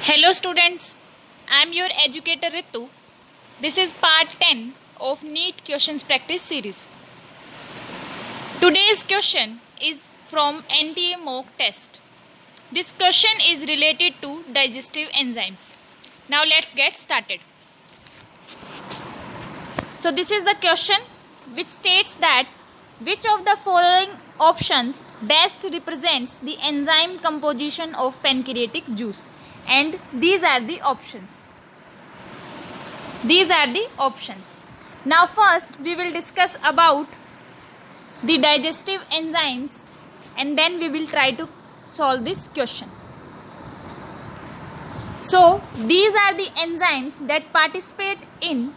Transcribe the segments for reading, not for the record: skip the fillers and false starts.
Hello students, I am your educator Ritu. This is part 10 of NEET questions practice series. Today's question is from NTA mock test. This question is related to digestive enzymes. Now let's get started. So this is the question which states that which of the following options best represents the enzyme composition of pancreatic juice? And these are the options. Now first we will discuss about the digestive enzymes and then we will try to solve this question. So these are the enzymes that participate in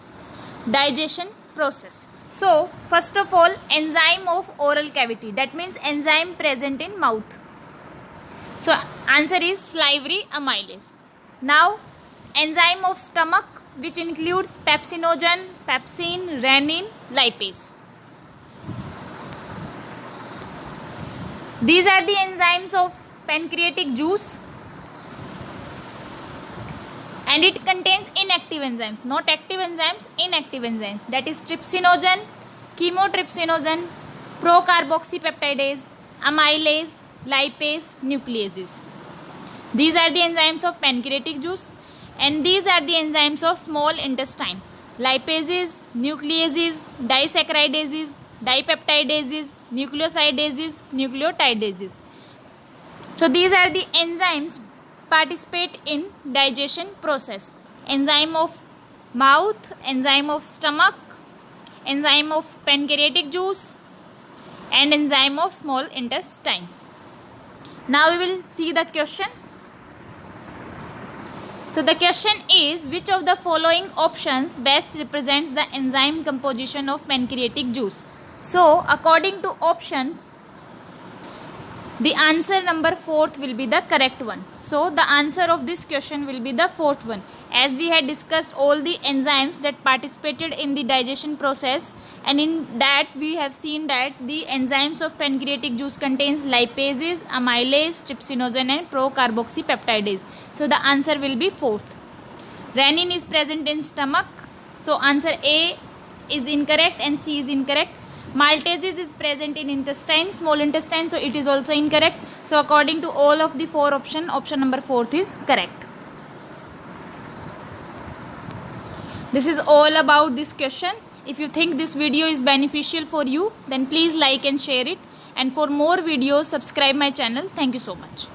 digestion process. So first of all, enzyme of oral cavity, that means enzyme present in mouth. So answer is salivary amylase. Now enzyme of stomach, which includes pepsinogen, pepsin, renin, lipase. These are the enzymes of pancreatic juice, and it contains inactive enzymes, not active enzymes, inactive enzymes, that is trypsinogen, chymotrypsinogen, procarboxypeptidase, amylase, lipase, nucleases. These are the enzymes of pancreatic juice, and these are the enzymes of small intestine: lipases, nucleases, disaccharidases, dipeptidases, nucleosidases, nucleotidases. So these are the enzymes participate in digestion process: enzyme of mouth, enzyme of stomach, enzyme of pancreatic juice, and enzyme of small intestine. Now we will see the question. So the question is, which of the following options best represents the enzyme composition of pancreatic juice? So according to options, the answer number 4th will be the correct one. So the answer of this question will be the 4th one, as we had discussed all the enzymes that participated in the digestion process, and in that we have seen that the enzymes of pancreatic juice contains lipases, amylase, trypsinogen and procarboxypeptidase. So the answer will be 4th. Renin is present in stomach, so answer A is incorrect and C is incorrect. Maltases is present in intestine, small intestine, so it is also incorrect. So according to all of the 4 options, option number 4th is correct. This is all about this question. If you think this video is beneficial for you, then please like and share it. And for more videos, subscribe my channel. Thank you so much.